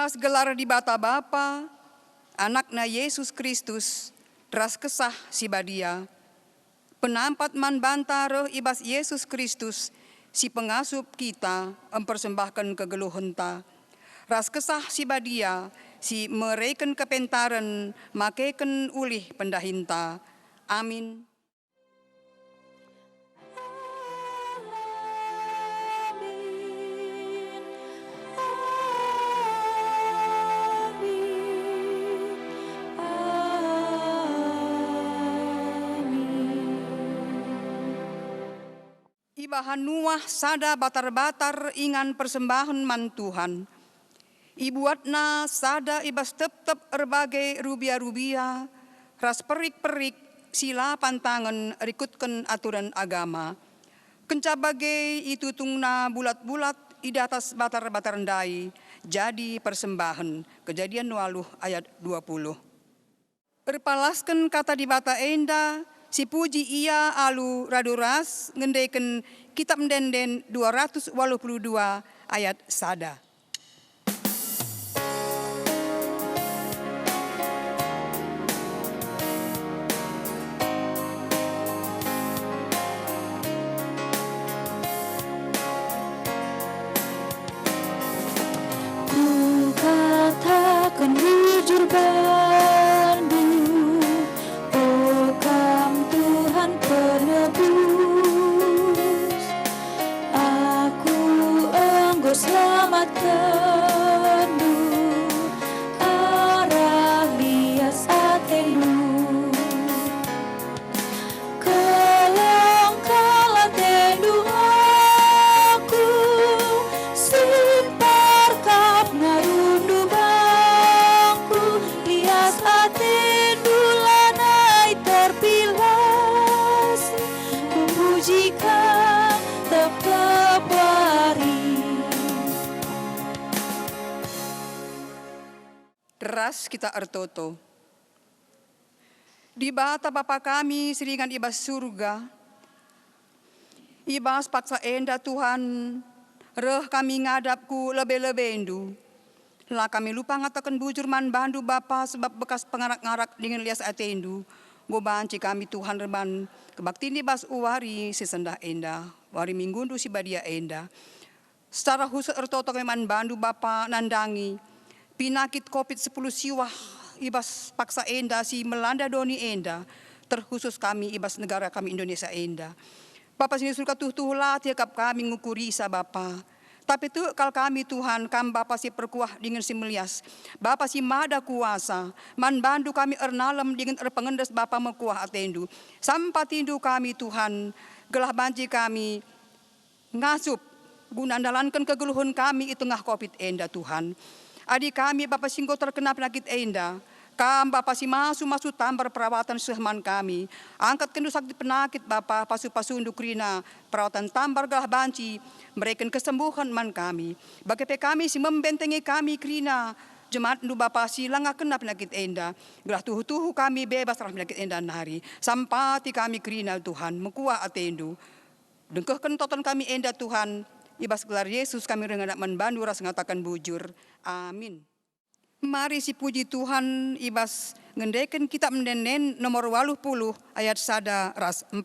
Ibas gelar di bata Bapa, anakna Yesus Kristus, ras kesah si badia. Penampat man bantare ibas Yesus Kristus, si pengasup kita, mempersembahkan kegeluhenta. Ras kesah si badia, si mereken kepentaren, makeken ulih pendahinta. Amin. Ibahan nuah sada batar-batar ingan persembahan man Tuhan. Ibuatna sada ibas tep-tep erbagai rubia-rubia, ras perik-perik sila pantangan rikutkan aturan agama. Kencabagai itu tungna bulat-bulat idatas batar-batar ndai, jadi persembahan. Kejadian 20 ayat 20. Perpalaskan kata di bata enda, si puji ia alu raduras ngendeken kitab mendenden 282 ayat sada. Ku katakan jujur padamu, oh Kam Tuhan penebus, aku engkau selamatkanmu, arah lias atendu, kelongkalan tendu aku, simpar kap ngarundu bangku, lias atendu lanai terpilas, memujikan tetap wari. Deras kita ertoto. Di bata Bapa kami seringan ibas surga, ibas paksa enda Tuhan, reh kami ngadapku lebe-lebendu. Lah kami lupa ngatakan bujur man bandu Bapa sebab bekas pengarak-ngarak dengan lias atendu. Gobanci kami Tuhan reban kebakti bas uwari sesendah enda, wari minggundu si badia enda. Secara khusus ertoto kami man bandu Bapa nandangi, pinakit COVID-10 siwah ibas paksa enda si melanda doni enda, terkhusus kami ibas negara kami Indonesia enda. Bapa sini surga tuh-tuhlah tiap kami ngukurisa Bapa. Tapi tu kal kami Tuhan, kam Bapa si perkuah dengan si melias. Bapa si mada kuasa, man bandu kami ernalem dengan erpengendes Bapa mekuah atendu. Sampai tindu kami Tuhan, gelah banci kami ngasup, guna andalankan kegeluhan kami itu ngah COVID enda Tuhan. Adik kami Bapa singgo terkena penyakit enda, kam Bapa si masu tambar perawatan sehman kami. Angkat kendu sakit penyakit Bapa, pasu-pasu ndukrina, perawatan tambar galah banci, mereken kesembuhan man kami. Bagaimana kami si membentengi kami krina, jemaat ndu Bapa si langah kena penyakit enda. Gelah tuhu-tuhu kami bebas rah penyakit enda nari. Sampati kami krina Tuhan, mekuah atendu. Dengkehkan toton kami enda Tuhan, ibas gelar Yesus kami renganak manbandu ras ngatakan bujur. Amin. Mari si puji Tuhan ibas ngendeken kitab mendenen nomor 80 ayat sada ras 4.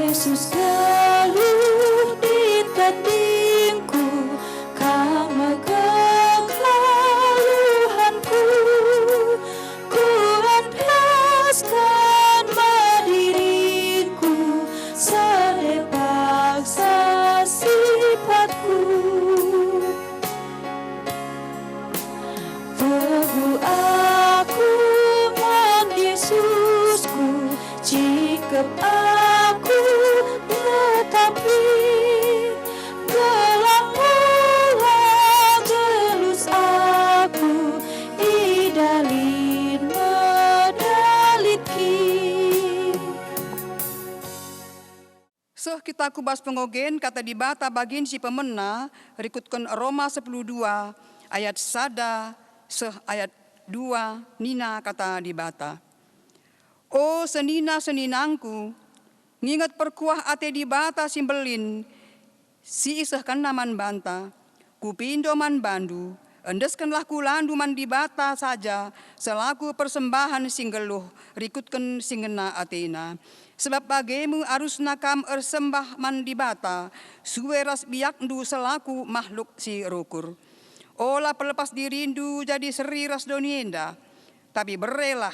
Yesus geluh di tandingku, Kau megang laluhanku, ku andaskan diriku, sedepaksa sifatku. Teguh aku man Yesusku, jika aku tetapi gelang mula gelus aku, idalin medalitki. So kita kubas pengogen kata di bata bagin si pemena rikutkan Roma 10:2 ayat sada ayat 2 Nina kata di bata. O senina-seninangku, ngingat perkuah ate di bata simbelin, si isahkan naman banta, kupindo man bandu, endeskanlah kulandu man di bata saja, selaku persembahan singgeluh, rikutkan singena atena. Sebab bagemu arus nakam ersembah man di bata, suweras biakdu selaku makhluk si rukur. Olah pelepas dirindu jadi seri ras donienda, tapi berelah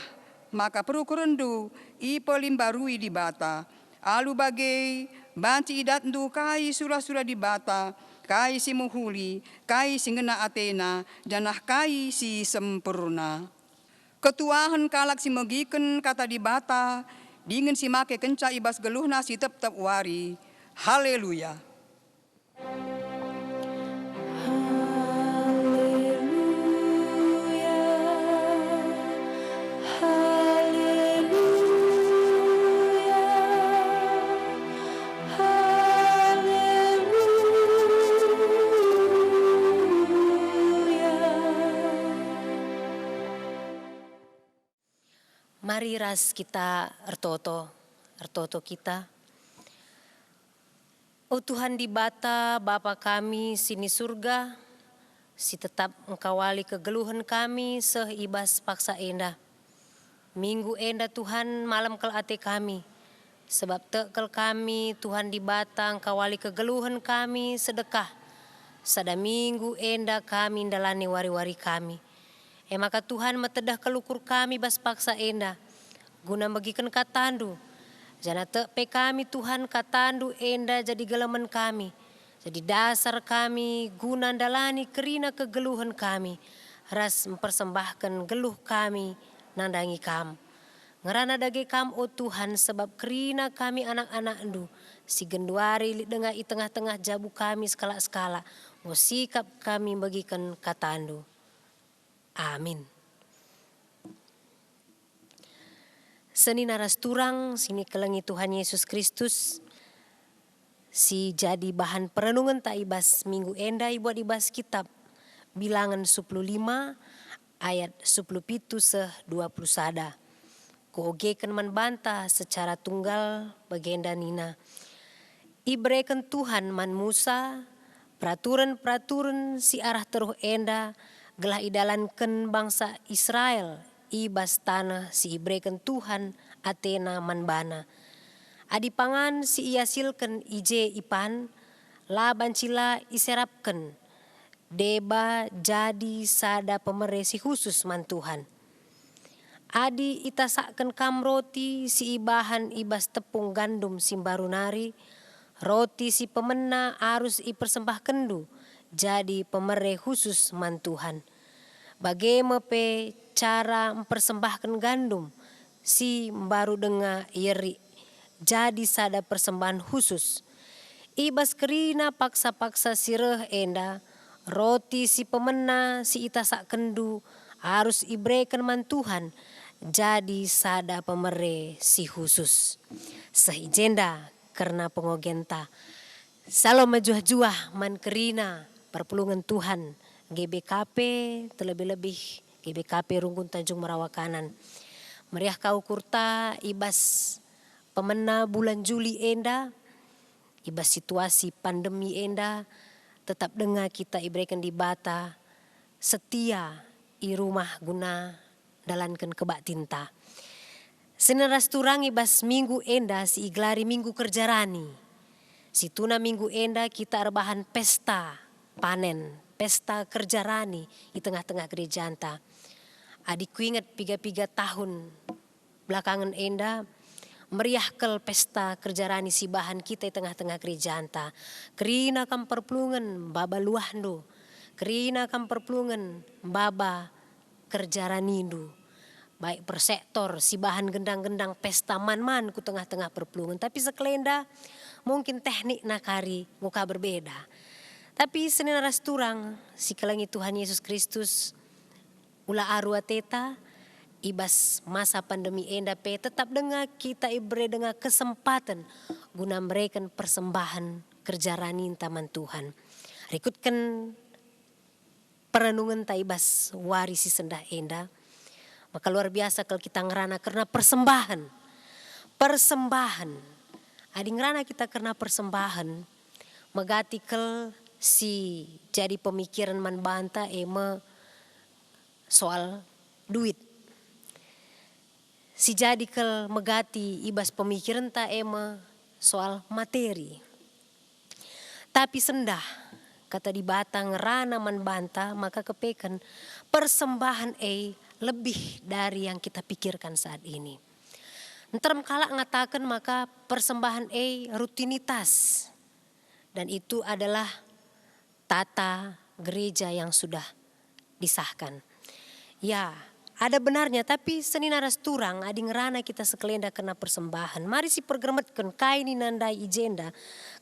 maka perukurendu i pelimbarui di bata. Alu bagai banci idatndu kai sura-sura di bata, kai si muhuli, kai si ngena atena, janah kai si sempurna. Ketuahan kalak si megiken kata di bata, dingin si make kenca ibas geluhna si tep-tep wari. Haleluya. Mari ras kita ertoto kita. Oh Tuhan di bata Bapa kami sini surga, si tetap engkawali kegeluhan kami seibas paksa enda. Minggu enda Tuhan malam kel ate kami, sebab tekel kami Tuhan di bata engkawali kegeluhan kami sedekah. Sada minggu enda kami ndalani wari-wari kami. Maka Tuhan metedah kelukur kami bas paksa enda, guna bagikan katandu. Jana tepe kami Tuhan katandu enda jadi gelemen kami. Jadi dasar kami guna ndalani kerina kegeluhan kami. Ras mempersembahkan geluh kami nandangi kam. Ngerana dage kam o Tuhan sebab kerina kami anak-anak endu. Si genduari dengar i tengah-tengah jabu kami skala-skala. Mau sikap kami bagikan katandu. Amin. Seni naras turang sini kelengi Tuhan Yesus Kristus. Si jadi bahan perenungan tak ibas minggu enda buat ibas kitab Bilangan 15 ayat 17 seh 20 sada. Koogekan man bantah secara tunggal bagenda nina. Ibrekan Tuhan man Musa peraturan-peraturan si arah teruh enda gelah idalankan bangsa Israel ibas tanah si ibrekan Tuhan Atena manbana. Adi pangan si iasilkan ije ipan, laban cila iserapkan. Deba jadi sada pemeresi khusus man Tuhan. Adi itasakan kam roti si ibahan ibas tepung gandum simbaru nari, roti si pemena arus ipersembahkan du. Jadi pemere khusus man Tuhan. Bagaimana pe cara mempersembahkan gandum si baru dengar iri. Jadi sada persembahan khusus. Ibas kerina paksa-paksa sireh enda. Roti si pemena si itasak kendu harus ibrekan man Tuhan. Jadi sada pemere si khusus. Sehijenda karena pengogenta. Salam majuah-juah man kerina perpulungan Tuhan GBKP terlebih-lebih GBKP Rungkun Tanjung Merawakanan. Meriah kau kurta ibas pemena bulan Juli enda, ibas situasi pandemi enda, tetap dengar kita ibrekan di bata setia i rumah guna dalankan kebak tinta. Seneras turang ibas minggu enda si iglari minggu kerjarani. Situna minggu enda kita rebahan pesta panen, pesta kerjarani di tengah-tengah gereja anta. Adikku ingat 3 tahun belakangan enda meriahkel pesta kerjarani si bahan kita di tengah-tengah gereja anta. Kerina kam perpulungan baba luahndo, kerina kam perpulungan baba kerjaranindu. Baik persektor si bahan gendang-gendang pesta man-man ku tengah-tengah perpulungan. Tapi sekelenda mungkin teknik nakari muka berbeda. Tapi seneras turang si kelangi Tuhan Yesus Kristus ula arua teta ibas masa pandemi enda pe tetap dengar kita ibre dengan kesempatan guna mereka persembahan kerjarani taman Tuhan. Rikutkan perenungan taibas warisi sendah enda. Maka luar biasa kalau kita ngerana karena persembahan. Persembahan. Adi ngerana kita karena persembahan. Megati kel si jadi pemikiran man banta soal duit. Si jadi kel megati ibas pemikiran ta soal materi. Tapi sendah kata di batang rana man banta maka kepekan persembahan lebih dari yang kita pikirkan saat ini. Nterem kala ngatakan maka persembahan rutinitas. Dan itu adalah tata gereja yang sudah disahkan. Ya, ada benarnya tapi seni naras turang adi ngerana kita sekelenda kena persembahan. Mari si pergeremetkan kaini nandai ijenda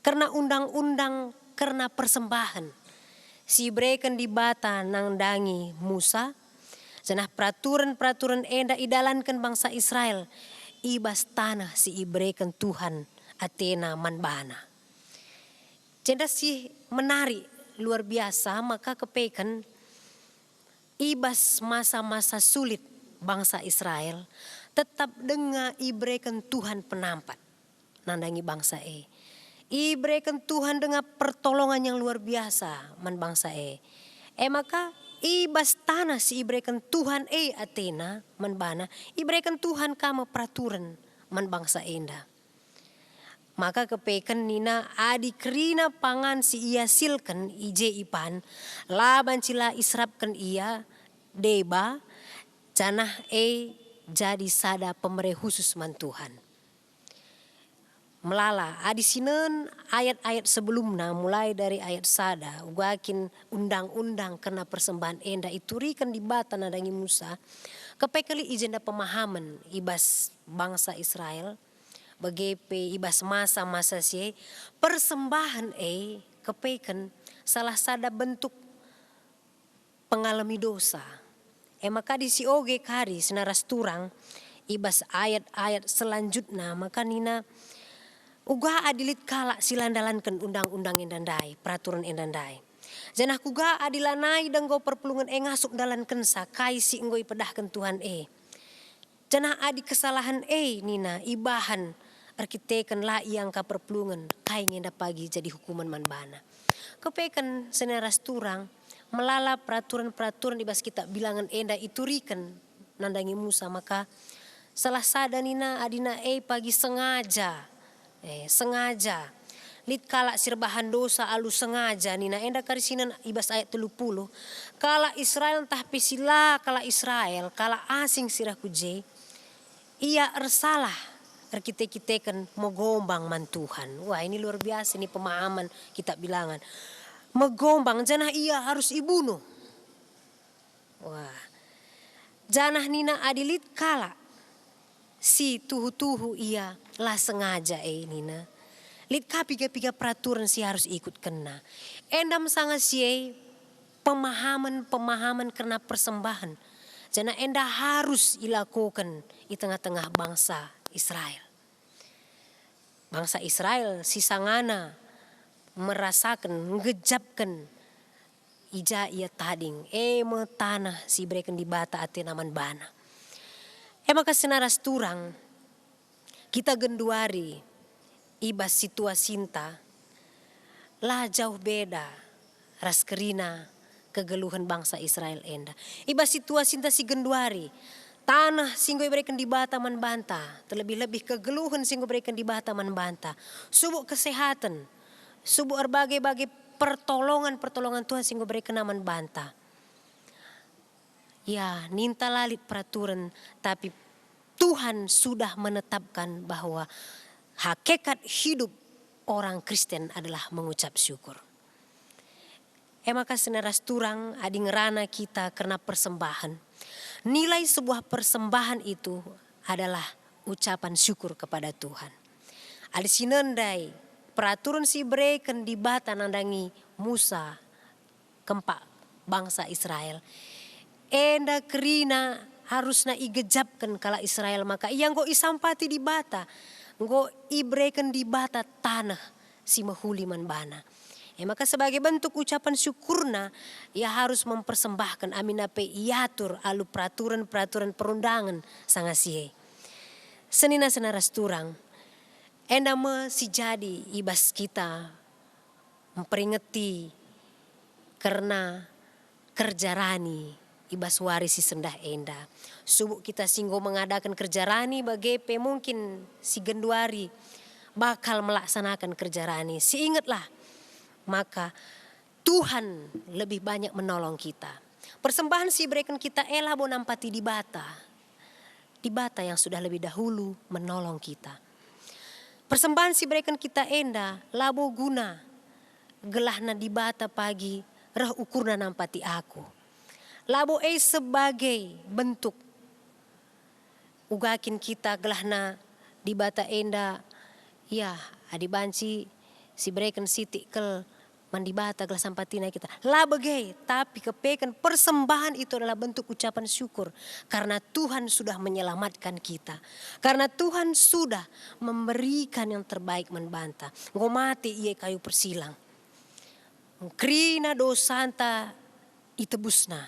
karena undang-undang karena persembahan. Si breken di bata nang dangi Musa. Janah peraturan-peraturan enda idalankan bangsa Israel. Ibas tanah si ibreken Tuhan Athena manbana. Jenda si menarik luar biasa maka kepekan ibas masa-masa sulit bangsa Israel tetap dengar ibreken Tuhan penampat nandangi bangsa ibreken Tuhan dengan pertolongan yang luar biasa man bangsa maka ibas tanah si ibreken Tuhan Athena man bana ibreken Tuhan kama peraturan man bangsa enda. Maka kepekan nina adi kerina pangan si ia silken ije ipan laban cila israpkan ia deba canah jadi sada pemere khusus man Tuhan. Melala adi sinen ayat-ayat sebelumnya mulai dari ayat sada ugakin undang-undang kena persembahan enda iturikan di bata nadangi Musa kepekali ijenda pemahaman ibas bangsa Israel. Bagepe ibas masa-masa si persembahan kepekan salah sada bentuk pengalami dosa. Maka di si oge kari senaras turang ibas ayat-ayat selanjutnya maka nina uga adilit kala silandalankan undang-undang endandai peraturan endandai. Janah kuga adilanai dan go perpelungan ngasuk dalan kensa kai si enggoi pedahkan Tuhan Janah adi kesalahan nina ibahan arkitekan la yang ka perpelungan kai ngenda pagi jadi hukuman manbana. Kepekan senaras turang melala peraturan-peraturan di bas kita bilangan enda iturikan nandangi Musa maka salah sada nina adina pagi sengaja lit kala sirbahan dosa alu sengaja nina enda karisinan ibas ayat 30 kala Israel entah pesila kala Israel kala asing sirah kuje ia ersalah arkite-kitekan megombang man Tuhan. Wah ini luar biasa ini pemahaman kita bilangan. Megombang janah ia harus ibunuh. Wah. Janah nina adilit kala si tuhu-tuhu ia lah sengaja nina. Lit piga-piga peraturan si harus ikut kena. Endam sangat si pemahaman karena persembahan. Janah enda harus ilakukan di tengah-tengah bangsa Israel. Bangsa Israel si sangana merasakan, ngejapkan ija ia tading. Tanah si breken di bata Athena manbana. Maka senaras turang kita genduari ibas situasinta lah jauh beda ras kerina kegeluhan bangsa Israel enda. Ibas situasinta si genduari tanah singgo berikan di bata manbanta. Terlebih-lebih kegeluhan singgo berikan di bata manbanta. Subuk kesehatan. Subuk berbagai-bagai pertolongan Tuhan singgo berikan manbanta. Ya ninta lalit peraturan. Tapi Tuhan sudah menetapkan bahwa hakikat hidup orang Kristen adalah mengucap syukur. Maka senaras turang adi ngerana kita karena persembahan. Nilai sebuah persembahan itu adalah ucapan syukur kepada Tuhan. Ada sinendai peraturan si breken di bata nandangi Musa kempak bangsa Israel. Enda kerina harusna igejapkan kala Israel maka yang go isampati di bata. Go ibreken di bata tanah si mahuli manbana. Maka sebagai bentuk ucapan syukurna, ia harus mempersembahkan amin apa iatur alu peraturan-peraturan perundangan sangasihe. Senina senaras turang, enda me si jadi ibas kita memperingati karena kerja rani ibas warisi sendah enda. Subuh kita singgo mengadakan kerja rani bagi mungkin si Genduari bakal melaksanakan kerja rani. Si ingatlah, maka Tuhan lebih banyak menolong kita. Persembahan si berikan kita elah bo nampati di bata yang sudah lebih dahulu menolong kita. Persembahan si berikan kita enda labo guna gelahna di bata pagi reh ukurna nampati aku. Labo sebagai bentuk ugakin kita gelahna di bata enda ya adi banci si berikan siti kel mandibata gelas sampatina kita. Lah bagai, tapi kepekan persembahan itu adalah bentuk ucapan syukur. Karena Tuhan sudah menyelamatkan kita. Karena Tuhan sudah memberikan yang terbaik membanta. Ngomati ia kayu persilang. Krina dosanta itebusna.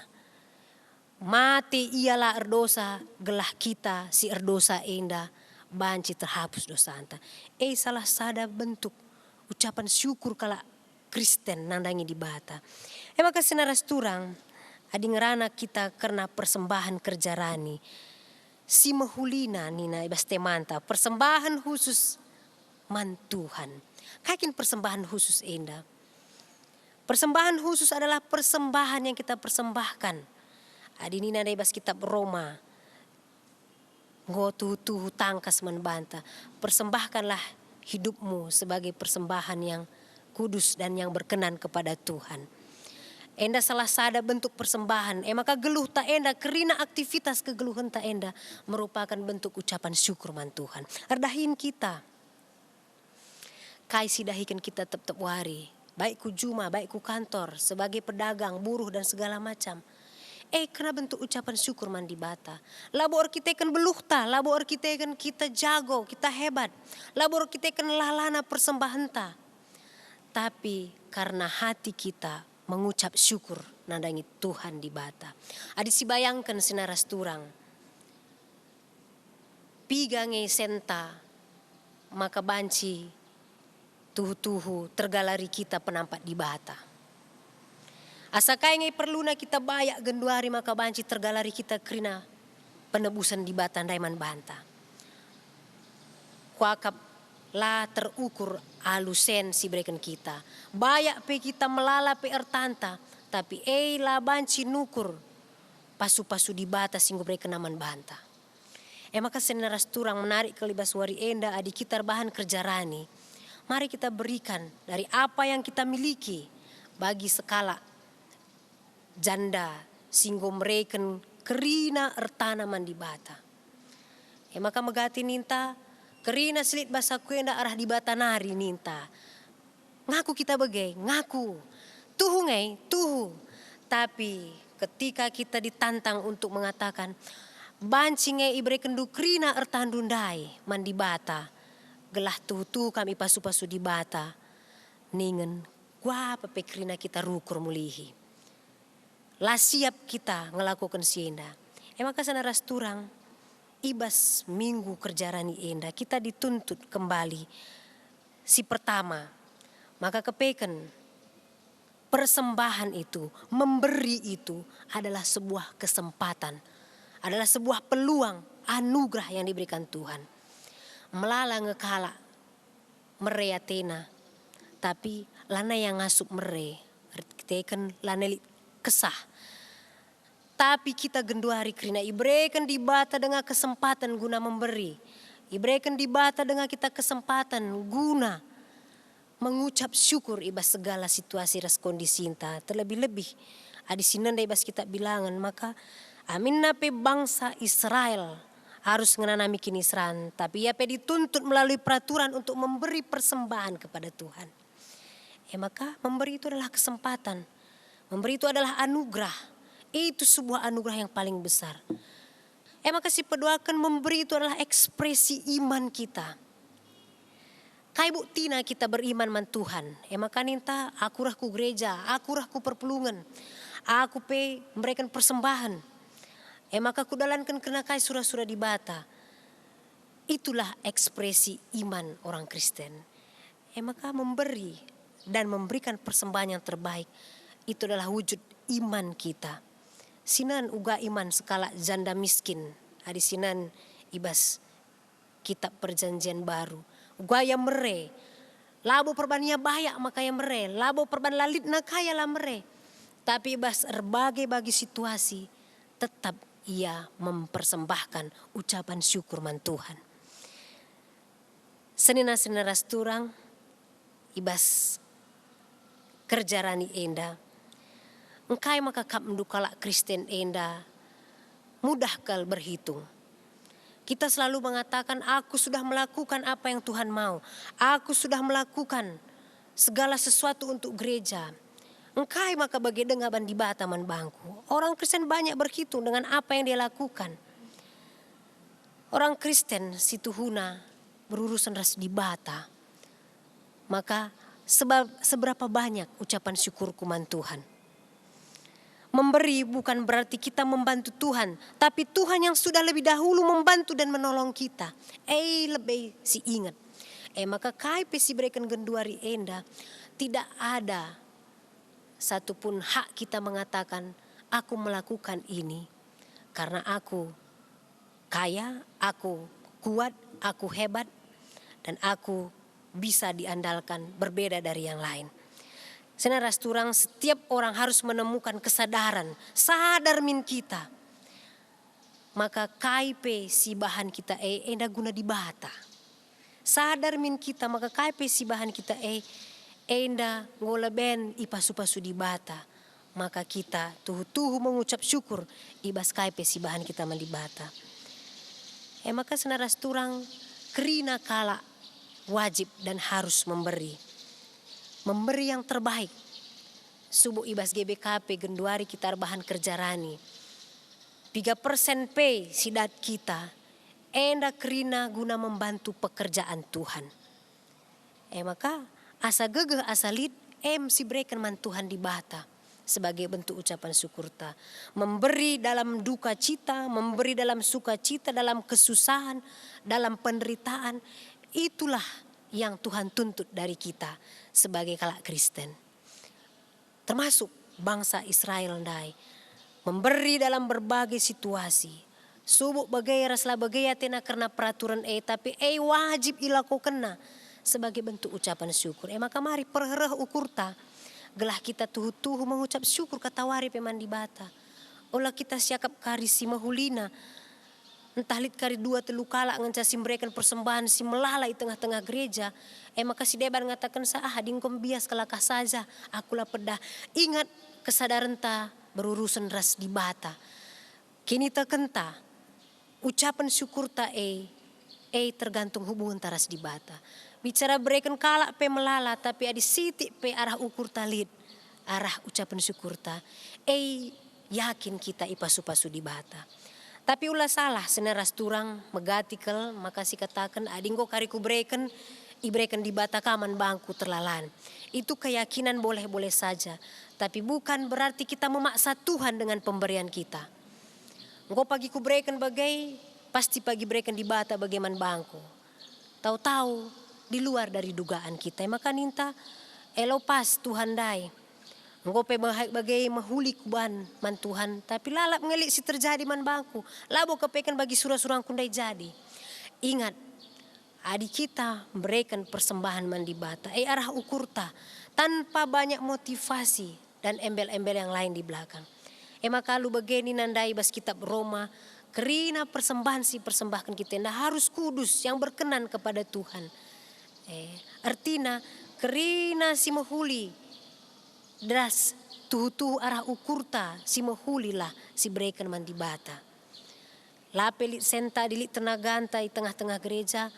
Mati ialah erdosa gelah kita si erdosa enda banci terhapus dosanta. Salah sada bentuk ucapan syukur kala Kristen nandangi di bata. Maka senaras turang adi ngerana kita karena persembahan kerja rani. Si mahulina nina ibas temanta persembahan khusus man Tuhan. Kakin persembahan khusus enda. Persembahan khusus adalah persembahan yang kita persembahkan. Adi nina ibas kitab Roma. Ngotu tangkas membanta. Persembahkanlah hidupmu sebagai persembahan yang kudus dan yang berkenan kepada Tuhan. Enda salah sada bentuk persembahan. Maka geluh ta enda kerina aktivitas kegeluhan ta enda merupakan bentuk ucapan syukur man Tuhan. Erdahin kita. Kai sidahikan kita tetap wari. Baik ku juma, baik ku kantor, sebagai pedagang, buruh dan segala macam. Kena bentuk ucapan syukur man di bata. Labo arkiteken beluhta, labo arkiteken kita jago, kita hebat. Labo arkiteken lalana persembahan ta. Tapi karena hati kita mengucap syukur nandangi Tuhan di bata. Adi si bayangkan sinaras turang. Pigange senta maka banci tuhu-tuhu tergalari kita penampak di bata. Asa kaya ngai perluna kita bayak Genduari maka banci tergalari kita krina penebusan di bata ndaiman banta. Kuakap la terukur alusen si berikan kita. Bayak pe kita melala pe ertanta. Tapi la banci nukur. Pasu-pasu di bata singgo berikan naman banta. Maka senaras turang menarik kelibas wari enda adi kita bahan kerja rani. Mari kita berikan dari apa yang kita miliki. Bagi sekala janda singgo mereken kerina ertanaman di bata. Maka megati ninta. Kerina selit basa kuenda arah di bata nari ninta. Ngaku kita bagai, ngaku. Tuhu ngai, tuhu. Tapi ketika kita ditantang untuk mengatakan. Banci ngai ibre kendu kerina ertandundai mandi bata. Gelah tuhu kami pasu-pasu di bata. Ningen, gua pepe kerina kita rukur mulihi. Lah siap kita ngelakukan sienda. Maka senaras turang. Ibas minggu kerja rani enda kita dituntut kembali si pertama. Maka kepeken persembahan itu, memberi itu adalah sebuah kesempatan. Adalah sebuah peluang anugerah yang diberikan Tuhan. Melala ngekala mere Athena. Tapi lana yang ngasup mere. Teken lana kesah. Tapi kita Genduari kerina ibrekan di bata dengan kesempatan guna memberi. Ibrekan di bata dengan kita kesempatan guna mengucap syukur ibas segala situasi ras kondisi inta. Terlebih-lebih adi sinanda ibas kita bilangan maka amin nape bangsa Israel harus ngenanami kini Israel. Tapi ia pe dituntut melalui peraturan untuk memberi persembahan kepada Tuhan. Maka memberi itu adalah kesempatan. Memberi itu adalah anugerah. Itu sebuah anugerah yang paling besar. Maka si pedoakan memberi itu adalah ekspresi iman kita. Kai buktina kita beriman man Tuhan. Maka ninta aku rah ku gereja, aku rah ku perpulungan. Aku pe memberikan persembahan. Maka ku dalankan kena kai surah-surah di bata. Itulah ekspresi iman orang Kristen. Maka memberi dan memberikan persembahan yang terbaik. Itu adalah wujud iman kita. Sinan uga iman skala janda miskin. Adi sinan ibas kitab perjanjian baru. Uga yang mere. Labo perbania bayak maka yang mere. Labo perban lalit na kaya lah mere. Tapi ibas berbagai bagi situasi. Tetap ia mempersembahkan ucapan syukur man Tuhan. Senina-senina rasturang. Ibas kerja rani enda. Engkai maka kap mendukala Kristen enda mudah kal berhitung. Kita selalu mengatakan aku sudah melakukan apa yang Tuhan mau. Aku sudah melakukan segala sesuatu untuk gereja. Engkai maka bagi dengaban di bata man bangku. Orang Kristen banyak berhitung dengan apa yang dia lakukan. Orang Kristen situhuna berurusan ras di bata. Maka seberapa banyak ucapan syukurku man Tuhan. Memberi bukan berarti kita membantu Tuhan. Tapi Tuhan yang sudah lebih dahulu membantu dan menolong kita. Lebih si ingat. Maka kai pesi berikan genduari enda. Tidak ada satupun hak kita mengatakan aku melakukan ini. Karena aku kaya, aku kuat, aku hebat. Dan aku bisa diandalkan berbeda dari yang lain. Senara rasturang setiap orang harus menemukan kesadaran. Sadar min kita. Maka kaipe si bahan kita enda guna di bata. Sadar min kita maka kaipe si bahan kita enda ngoleben ipasu-pasu di bata. Maka kita tuhu-tuhu mengucap syukur ibas kaipe si bahan kita man di bata. Maka senara rasturang kerina kala wajib dan harus memberi. Memberi yang terbaik. Subuh ibas GBKP genduari kita bahan kerja rani. 3% pay sidat kita. Enda kerina guna membantu pekerjaan Tuhan. Maka asa gegeh asa lid si berikan man Tuhan di bata. Sebagai bentuk ucapan syukur ta. Memberi dalam duka cita, memberi dalam sukacita, dalam kesusahan, dalam penderitaan. Itulah yang Tuhan tuntut dari kita sebagai kalak Kristen. Termasuk bangsa Israel ndai. Memberi dalam berbagai situasi. Subuk bagaya raslah bagaya tena karena peraturan tapi wajib ilakukan sebagai bentuk ucapan syukur. Maka mari perhereh ukurta. Gelah kita tuhu-tuhu mengucap syukur katawari peman di bata. Olah kita siakap kari si mahulina. Entah lit kari 2-3 kala nganca si memberikan persembahan si melalai tengah-tengah gereja. Maka si deban ngatakan dingkom bias kelakah saja. Akulah pedah. Ingat kesadaran ta berurusan ras di bata. Kini ta kenta. Ucapan syukur ta tergantung hubungan taras di bata. Bicara berikan kala pe melala tapi adi sitik pe arah ukur ta lit. Arah ucapan syukur ta. Yakin kita ipasu-pasu di bata. Tapi ulah salah seneras turang megatikel maka si katakan adinggo kariku breken ibreken di bata kaman bangku terlalan. Itu keyakinan boleh-boleh saja. Tapi bukan berarti kita memaksa Tuhan dengan pemberian kita. Engkau pagi ku breken bagai pasti pagi breken di bata bagaimana bangku. Tahu-tahu di luar dari dugaan kita. Maka ninta elopas Tuhan dai. Engkau pe bagai mahuli kuban man Tuhan. Tapi lalap ngelik si terjadi man bangku. Labo kepekan bagi surah-surah kundai jadi. Ingat. Adik kita memberikan persembahan man di bata. Arah ukurta. Tanpa banyak motivasi. Dan embel-embel yang lain di belakang. Maka lu begini nandai bas kitab Roma. Kerina persembahan si persembahkan kita. Nah harus kudus yang berkenan kepada Tuhan. Artina kerina si mahuli. Deras tuhu-tuhu arah ukurta si mahulilah si berikan man di bata. Lapelit senta dilit tenaga antai tengah-tengah gereja.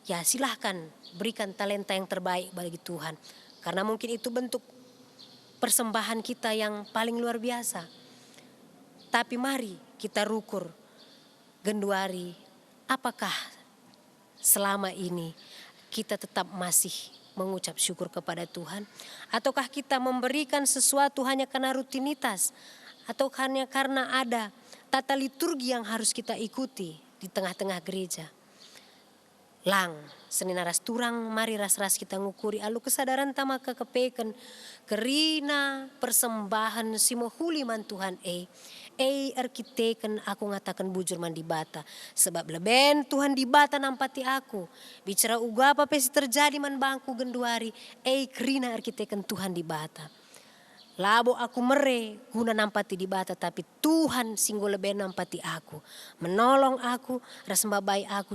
Ya silahkan berikan talenta yang terbaik bagi Tuhan. Karena mungkin itu bentuk persembahan kita yang paling luar biasa. Tapi mari kita rukur genduari apakah selama ini kita tetap masih mengucap syukur kepada Tuhan? Ataukah kita memberikan sesuatu hanya karena rutinitas? Atau hanya karena ada tata liturgi yang harus kita ikuti di tengah-tengah gereja? Lang, seni naras turang, mari ras-ras kita ngukuri alu kesadaran tama kekepeken kerina persembahan simohuli man Tuhan arkiteken aku ngatakan bujur man di bata sebab leben Tuhan di bata nampati aku bicara uga apa pesi terjadi man bangku genduari kerina arkiteken Tuhan di bata labo aku mere guna nampati di bata tapi Tuhan singgo leben nampati aku menolong aku ras mbabai aku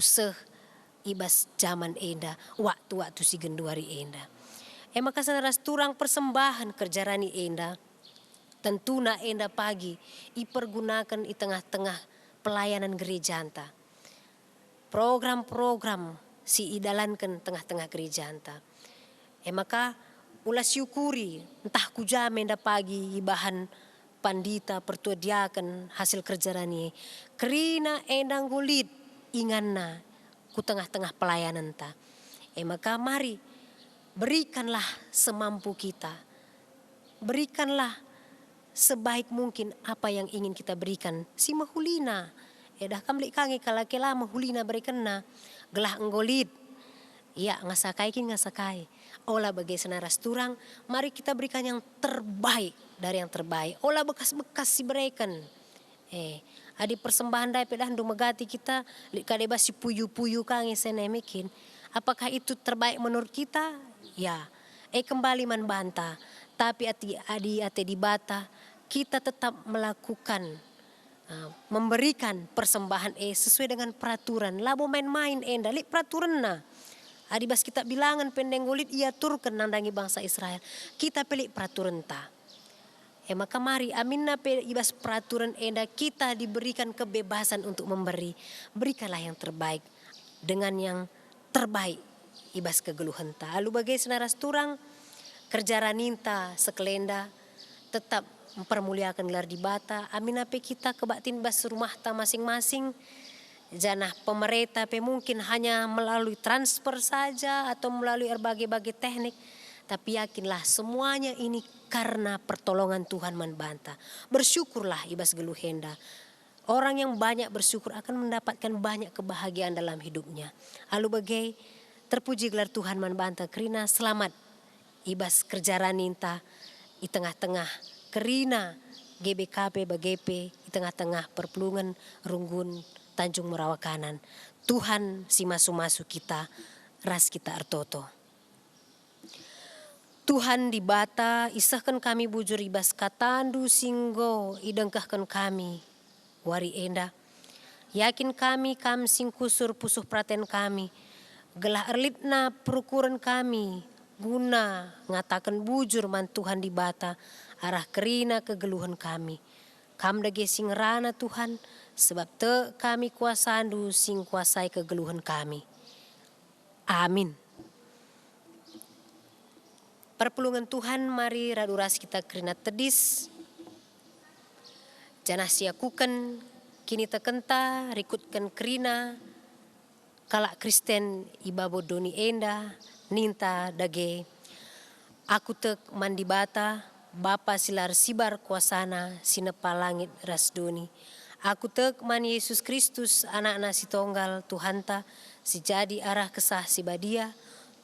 ibas zaman enda, waktu-waktu si genduari enda. Maka saudara turang persembahan kerjarani enda, tentuna enda pagi, ipergunakan di tengah-tengah pelayanan gereja anta. Program-program si idalankan tengah-tengah gereja anta. Maka ulas syukuri, entah kujam enda pagi, ibahan pandita pertuadiakan hasil kerjarani. Kerina enda ngulit, inganna, ku tengah-tengah pelayanan ta. Maka mari berikanlah semampu kita. Berikanlah sebaik mungkin apa yang ingin kita berikan. Si mahulina. Dah kamlik kangi kalakela mahulina berikanna. Gelah enggolid. Ya ngasakai kin ngasakai. Olah bagai senaras turang. Mari kita berikan yang terbaik dari yang terbaik. Olah bekas-bekas si berikan. Adi persembahan dai pedah megati kita kadeba si puyu-puyu kange senemekin. Apakah itu terbaik menurut kita? Ya. Kembali man banta. Tapi adi di bata kita tetap melakukan memberikan persembahan sesuai dengan peraturan. Labo main-main enda lik peraturan na. Adi bas kita bilangan pendenggolit ia turkan nandangi bangsa Israel. Kita pelik peraturan ta. Maka mari aminna pe ibas peraturan enda kita diberikan kebebasan untuk memberi. Berikanlah yang terbaik dengan yang terbaik ibas kegeluhan ta. Lalu bagai senaras turang kerja raninta sekelenda tetap mempermuliakan gelar di bata. Aminna pe kita kebatin bas rumah ta masing-masing. Janah pemerintah pe mungkin hanya melalui transfer saja atau melalui berbagai-bagai teknik. Tapi yakinlah semuanya ini karena pertolongan Tuhan manbanta. Bersyukurlah ibas geluhenda. Orang yang banyak bersyukur akan mendapatkan banyak kebahagiaan dalam hidupnya. Lalu bagai terpuji gelar Tuhan manbanta kerina selamat ibas kerja raninta di tengah-tengah kerina GBKP BGP di tengah-tengah perpelungan Runggun Tanjung Merawakanan. Tuhan si masu-masu kita ras kita artoto. Tuhan di bata isahkan kami bujur ibas katandu singgo idengkahkan kami wari enda. Yakin kami kam sing kusur pusuh praten kami. Gelah erlitna perukuran kami guna ngatakan bujur man Tuhan di bata arah kerina kegeluhan kami. Kam dage sing rana Tuhan sebab te kami kuasandu sing kuasai kegeluhan kami. Amin. Perpelungan Tuhan mari raduras kita kerina tedis. Janah siakukan kini tekenta rikutkan kerina. Kalak Kristen ibabo doni enda ninta dage. Aku tek mandi bata Bapa silar sibar kuasana sinepa langit rasdoni. Aku tek man Yesus Kristus anak-anak si tonggal Tuhanta si jadi arah kesah si badia.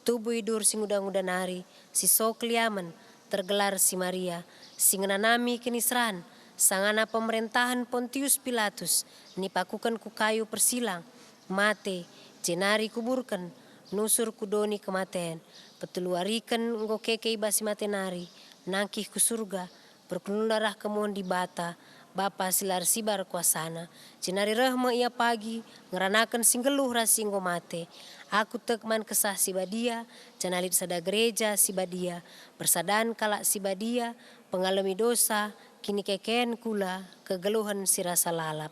Tubuh idur sing udang-udang nari, si sokliaman, tergelar si Maria, si ngenanami kenisran, sangana pemerintahan Pontius Pilatus, nipakukan ku kayu persilang, mate, jenari kuburkan, nusur kudoni kematian, peteluarikan engko keke ibasi matenari, nangkih ku surga, berkelun darah kemuan di bata, Bapa silar sibar kuasana, jenari rahma ia pagi, ngeranakan singgeluh rasinggo mate. Aku tekman kesah si badia, janalit sada gereja si badia, bersadan kalak si badia, pengalami dosa, kini kekeen kula, kegeluhan si rasa lalap.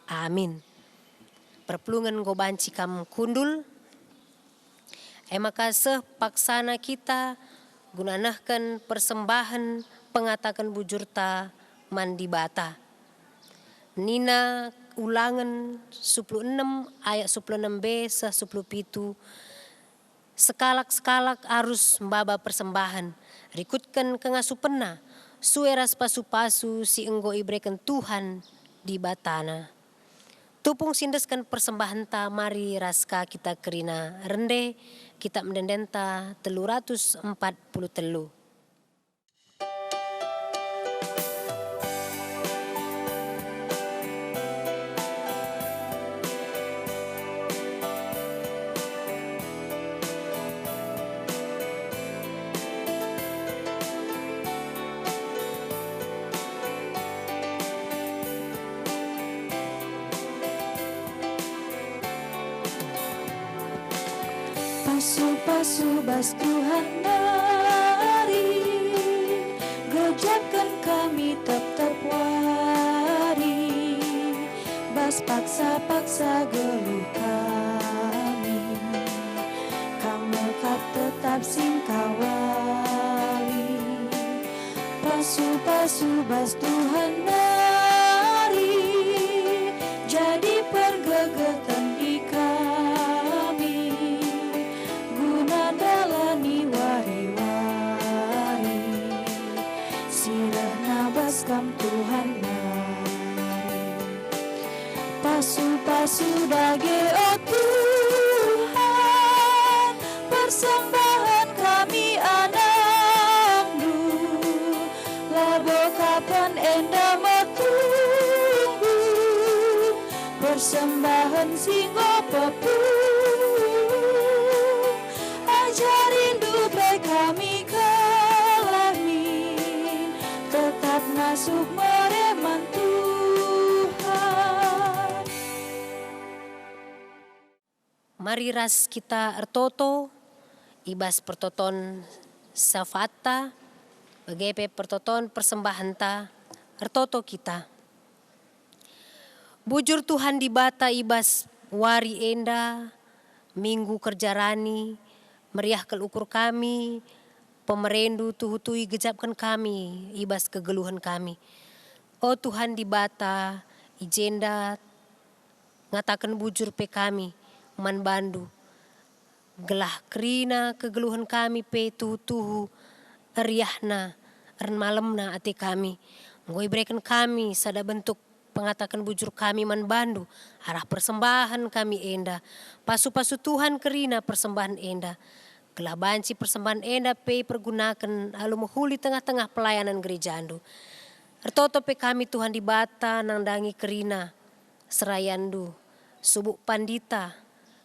Amin. Perpelungan gobanci kam kundul, emakaseh paksana kita, gunanahkan persembahan, pengatakan bujurta, mandi bata. Nina Ulangan 16 ayat 16b sah 17 Sekalak-sekalak arus mbaba persembahan, rikutkan kengasu pena, sueras pasu-pasu si enggo ibreken Tuhan di batana. Tupung sindeskan persembahan ta, mari raska kita kerina rende, kita mendendenta 343. Pasu-pasu bas Tuhan mari, gojapkan kami tetap wari, bas paksa-paksa geluh kami, kamu kap tetap singkawali. Pasu-pasu bas Tuhan mari, jadi pergegatan di kami, guna dalani wari-wari, sirah nabaskam Tuhan mari. Pasu-pasu dage oh Tuhan, persembahan kami anakmu, labo kapan enda matunggu, persembahan singo pepung, ajarin dubai kami kalamin, tetap masuk mereman Tuhan. Mari ras kita ertoto, ibas pertoton safata, bagepe pertoton persembahan ta, ertoto kita. Bujur Tuhan di bata ibas wari enda, minggu kerja rani, meriah ukur kami, pemerendu tuhutui gejapkan kami, ibas kegeluhan kami. Oh Tuhan di bata, ijenda, ngatakan bujur pe kami, man bandu. Gelah kerina kegeluhan kami pe tuhu-tuhu, eriahna, eren malemna ati kami. Ngoi berikan kami sada bentuk pengatakan bujur kami man bandu, arah persembahan kami enda. Pasu-pasu Tuhan kerina persembahan enda. Gelah banci persembahan enda pe pergunakan alu menghuli tengah-tengah pelayanan gereja andu. Ertoto pe kami Tuhan di bata nangdangi kerina serayandu. Subuk pandita,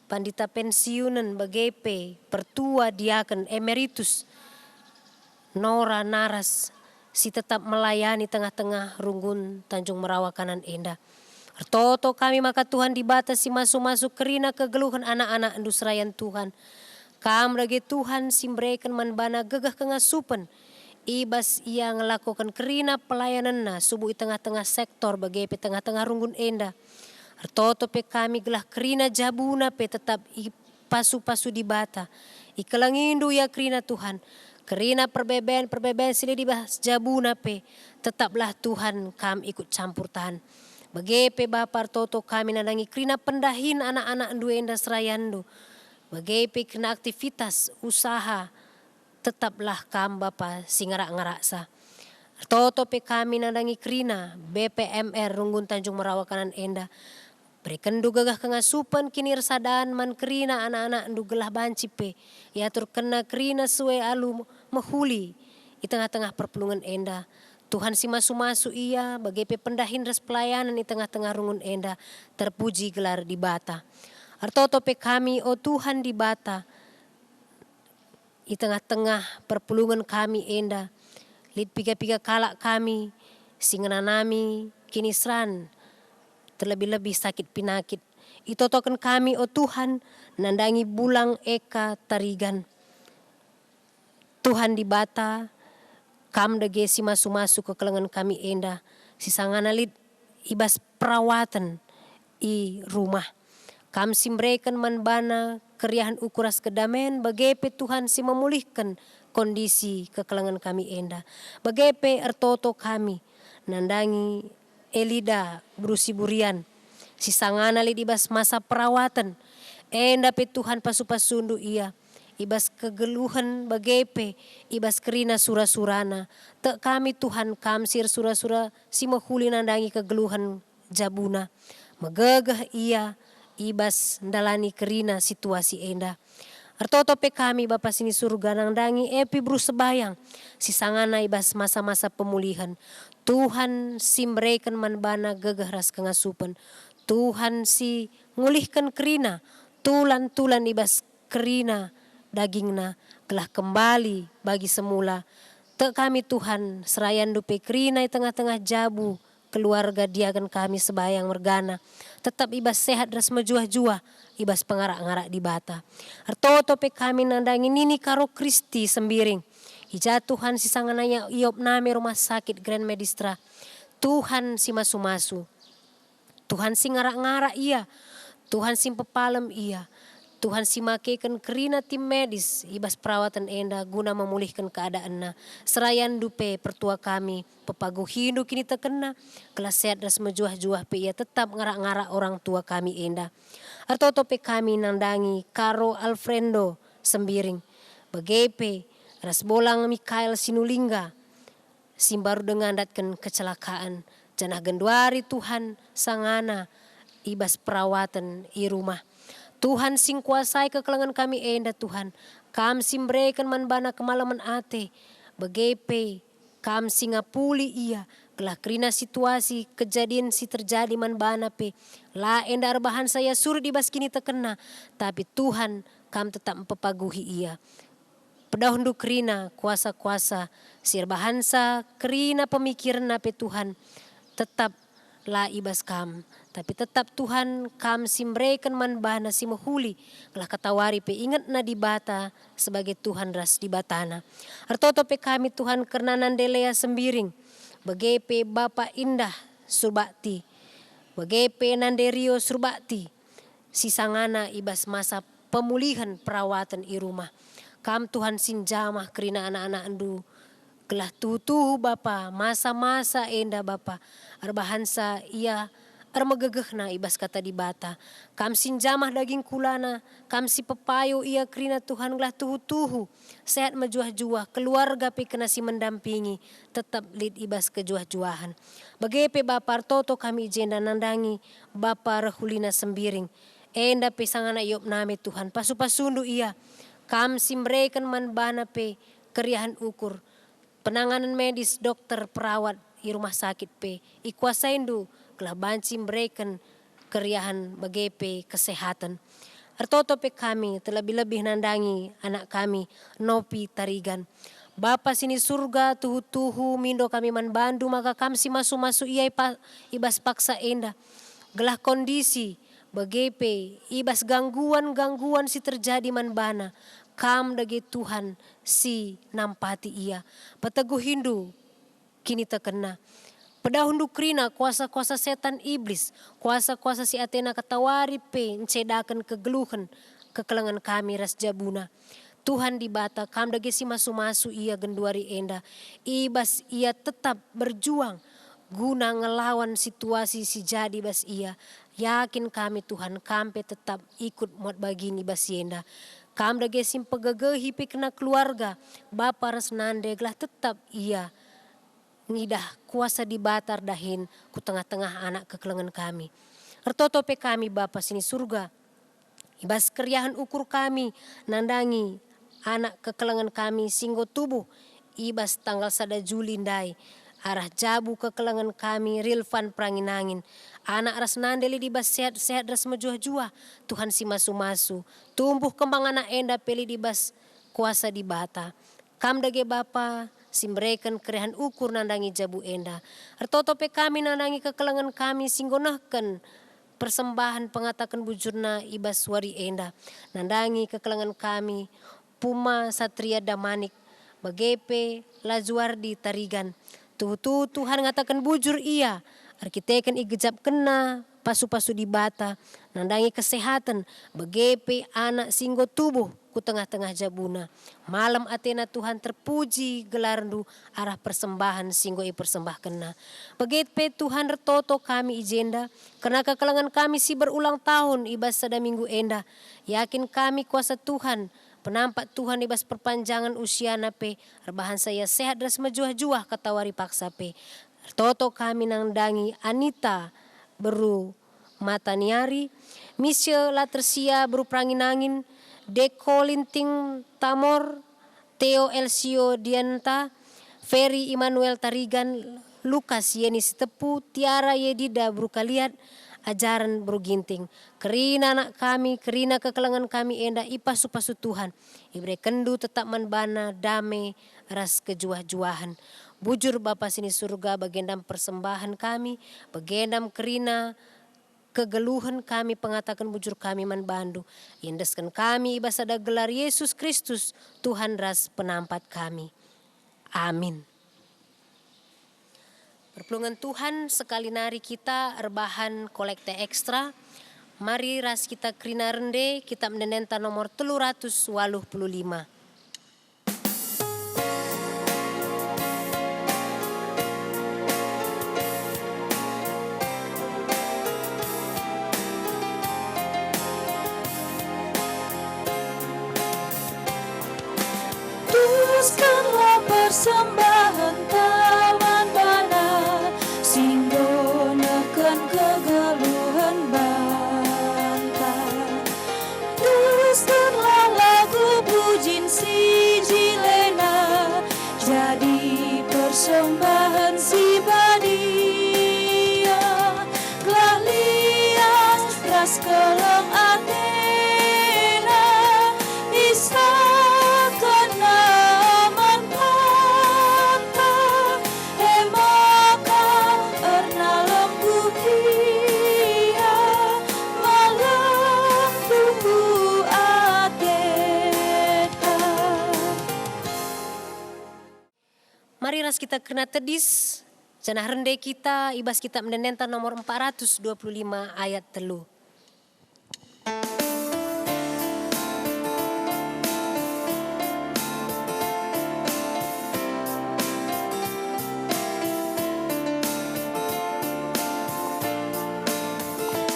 pandita pensiunan bagepe, pertua diaken emeritus, Nora Naras, si tetap melayani tengah-tengah runggun Tanjung Merawa kanan enda. Ertoto kami maka Tuhan dibatasi masuk-masuk kerina kegeluhan anak-anak andu serayan Tuhan. Kam lagi Tuhan simbrekan manbana gegah kengasupan. Ibas ia ngelakukan kerina pelayanan na subuh tengah-tengah sektor bagepe tengah-tengah runggun enda. Ertoto pe kami gelah kerina jabuna pe tetap pasu-pasu di bata. Ikelangindu ya kerina Tuhan. Kerina perbeben sila dibahas jabuna pe. Tetaplah Tuhan kam ikut campur tahan. Bagepe Bapa Ertoto kami nadangi kerina pendahin anak-anak andu enda serayandu. Bagepe kena aktivitas usaha. Tetaplah kam Bapa singarak-ngarak sa. Ertoto pe kami nadangi kerina BPMR Runggun Tanjung Merawa kanan enda. Berikan du gagah kengasupan kini resadaan man kerina anak-anak du gelah banci pe. Ya kena kerina suwe alu mahuli di tengah-tengah perpelungan enda. Tuhan si masu-masu ia bagepe pendahin res pelayanan di tengah-tengah rungun enda. Terpuji gelar di bata. Ertoto pe kami oh Tuhan di bata. Di tengah-tengah perpelungan kami enda. Lid piga-piga kalak kami. Singananami kini seran. Terlebih-lebih sakit pinakit. Itotokan kami oh Tuhan, nandangi bulang eka tarigan. Tuhan di bata, kam degesi masuk-masuk ke kelengan kami enda. Sisanganalit ibas perawatan i rumah. Kam simbrekan manbana keriahan ukuras kedamen, bagepe Tuhan si memulihkan kondisi kekelengan kami enda. Bagepe ertoto kami, nandangi Elida Brusi Burian, si sangana li dibas masa perawatan. Enda pe Tuhan pasu-pasundu ia. ibas kegeluhan bagepe, ibas kerina sura-surana. Te kami Tuhan kamsir sura-sura si mahuli nandangi kegeluhan jabuna. Megegeh ia ibas ndalani kerina situasi enda. Artoto pe kami Bapa sini surga nandangi epi bru sebayang. Si sangana ibas masa-masa pemulihan. Tuhan si mereken manbana gegeh ras kengasupan. Tuhan si ngulihkan kerina. Tulan-tulan ibas kerina dagingna. Gelah kembali bagi semula. Te kami Tuhan serayan dupe kerina di tengah-tengah jabu. Keluarga diakan kami sebayang mergana. Tetap ibas sehat ras mejuah-juah. Ibas pengarak-ngarak di bata. Artoto pe kami nandangi nini karo Kristi sembiring. Ija Tuhan si sangananya iop name rumah sakit Grand Medistra. Tuhan si masu-masu. Tuhan si ngarak-ngarak ia. Tuhan si pepalem ia. Tuhan si makekan kerina tim medis ibas perawatan enda guna memulihkan keadaanna. Serayan dupe pertua kami pepagu hindu kini terkena. Kelas sehat ras mejuah-juah pe ia tetap ngarak-ngarak orang tua kami enda. Artoto pe kami nandangi karo Alfredo sembiring. Bagepe ras bolang Mikael Sinulingga. Simbaru dengan datkan kecelakaan. Janah genduari Tuhan sangana ibas perawatan i rumah. Tuhan sing kuasai kekelangan kami enda Tuhan. Kam simbrekan manbana kemalaman ate. Begepe kam singapuli ia. Kelah kerina situasi kejadian si terjadi manbana pe. La enda arbahan saya suruh dibas kini terkena. Tapi Tuhan kam tetap mempepaguhi ia. Pedahundu kerina kuasa-kuasa sir bahansa kerina pemikiran pe Tuhan. Tetap la ibas kam. Tapi tetap Tuhan kam simbrekan manbana si mahuli. Kelah katawari pe ingat na di bata sebagai Tuhan ras di batana. Artoto pe kami Tuhan kerna nandelea sembiring. Bagepe Bapa Indah Surbakti. Bagepe Nanderio Surbakti. Si sangana ibas masa pemulihan perawatan i rumah. Kam Tuhan sinjamah kerina anak-anak endu. Kelah tuhu Bapa masa-masa enda Bapa. Arbahansa ia armegegehna ibas kata di bata. Kam sinjamah daging kulana. Kam si pepayo ia kerina Tuhan gelah tuhu-tuhu. Sehat mejuah-juah. Keluarga pe kena si mendampingi. Tetap lid ibas kejuah-juahan. Bagepe Bapa Artoto kami jenda nandangi. Bapa Rahulina sembiring. Enda pe sangana iop name Tuhan. Pasu-pasundu ia. Kam simbrekan manbana pe keriahan ukur. Penanganan medis dokter perawat di rumah sakit pe. Ikuasaindu. Kelah banci mereka keriahan bagepe kesehatan. Artoto pe kami terlebih-lebih nandangi anak kami Nopi Tarigan. Bapa sini surga tuhu-tuhu mindo kami manbandu maka kami si masu-masu ia ibas paksa enda. Gelah kondisi bagepe ibas gangguan-gangguan si terjadi manbana. Kam dage Tuhan si nampati ia. Peteguh Hindu kini terkena. Pedahundu kerina kuasa-kuasa setan iblis. Kuasa-kuasa si Athena katawari pe encedakan kegeluhan kekelangan kami ras jabuna. Tuhan di bata kam dage si masu-masu ia genduari enda. Ibas ia tetap berjuang guna ngelawan situasi si jadi bas ia. Yakin kami Tuhan kampe tetap ikut muat bagini bas enda. Kam dage sim pegegehi pe kena keluarga. Bapa ras nande gelah tetap ia. Ngidah kuasa di batar dahin ku tengah-tengah anak kekelangan kami. Artoto pe kami Bapa sini surga. Ibas keriahan ukur kami nandangi anak kekelangan kami singgo tubuh. Ibas tanggal 1 Juli ndai. Arah jabu kekelangan kami Rilvan Pranginangin. Anak ras nandeli dibas sehat-sehat ras mejuah-juah. Tuhan si masu-masu. Tumbuh kembang anak enda peli dibas kuasa di bata. Kam dage Bapa simbrekan keriahan ukur nandangi jabu enda. Artoto pe kami nandangi kekelangan kami singgonahkan persembahan pengatakan bujurna ibas wari enda. Nandangi kekelangan kami Puma Satria Damanik. Bagepe Lajuardi Tarigan. Tuh Tuhan ngatakan bujur ia. Arkiteken igejap kena pasu-pasu di bata. Nandangi kesehatan. Bagepe anak singgo tubuh ku tengah-tengah jabuna. Malam Athena Tuhan terpuji gelarandu arah persembahan singgo i persembahkena. Bagepe Tuhan retoto kami ijenda. Karena kekelangan kami si berulang tahun ibas sada minggu enda. Yakin kami kuasa Tuhan Penampak Tuhan ibas perpanjangan usia nape, rebahan saya sehat ras majuah-juah katawari paksa pe. Toto kami nang dangi Anita beru mata niari, Misye Latersia beru pranginangin, Deko Linting Tamor, Theo Elsio Dianta, Ferry Immanuel Tarigan, Lukas Yeni Sitepu, Tiara Yedida beru kaliat, ajaran beru ginting. Kerina anak kami, kerina kekelangan kami enda ipasu-pasu Tuhan. Ibre kendu tetap manbana dame ras kejuah-juahan. Bujur Bapa sini surga bagendam persembahan kami, bagendam kerina kegeluhan kami pengatakan bujur kami manbandu. Indeskan kami ibas ada gelar Yesus Kristus Tuhan ras penampat kami. Amin. Perpulungan Tuhan sekali nari kita rebahan kolekte ekstra. Mari ras kita kerina rende kita mendenenta nomor 385. Teruskanlah persembahan taman bana, singgo nekan kegeluhan banta. Teruskanlah lagu pujin si jilena, jadi persembahan si badia. Glalias ras keleng Athena, Isa Mari ras kita kena tedis, cenah rende kita, ibas kita mendenenta nomor 425 ayat 3.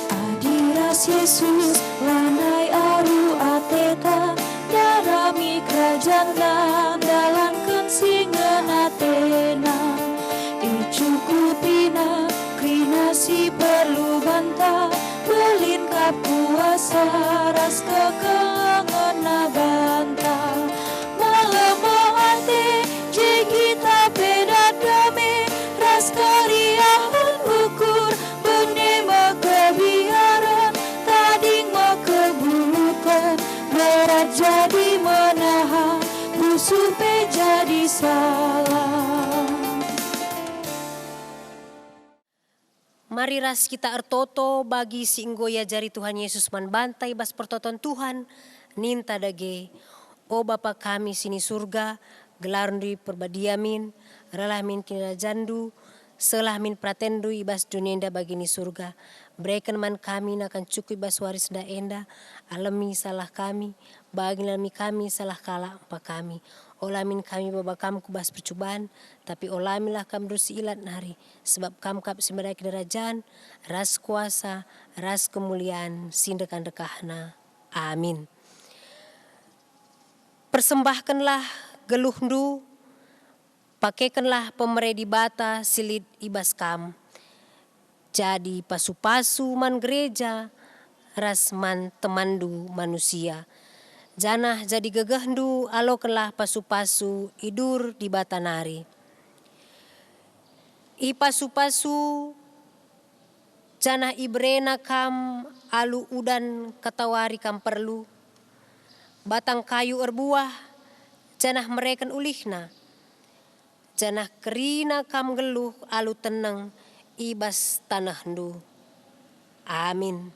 Adiras Yesus lanai aru ateta, darami kerajaan dalan kensingan Athena. Icukupina krina si perlu banta, belingkap kuasa ras kekelangan banta. Malemo ate je kita beda dame, ras kariahan ukur benema kebiaran, tading mau keburukan berat jadi menahan, busupe jadi salah. Mari ras kita ertoto bagi singgoya jari Tuhan Yesus manbantai bas pertoton Tuhan, ninta dage. O Bapa kami sini surga, gelar di perbadiamin, relah min kina jandu, selah min pratendu ibas dunia enda bagini surga. Berikan man kami nakan cukup ibas waris da enda, alami salah kami, bagi alami kami salah kalah empa kami. Olamin kami baba kam kubas percobaan, tapi olamilah kam dosi ilat nari, sebab kam kap simbarai kerajaan, ras kuasa, ras kemuliaan, sindekan dekahna. Amin. Persembahkanlah geluhndu, pakaikanlah pemeredi bata silid ibas kam. Jadi pasu-pasu man gereja, ras man temandu manusia. Janah jadi gegahdu alokanlah pasu-pasu idur di batanari. I pasu-pasu janah ibrena kam alu udan katawari kam perlu. Batang kayu erbuah janah mereken ulihna. Janah kerina kam geluh alu tenang ibas tanah ndu. Amin.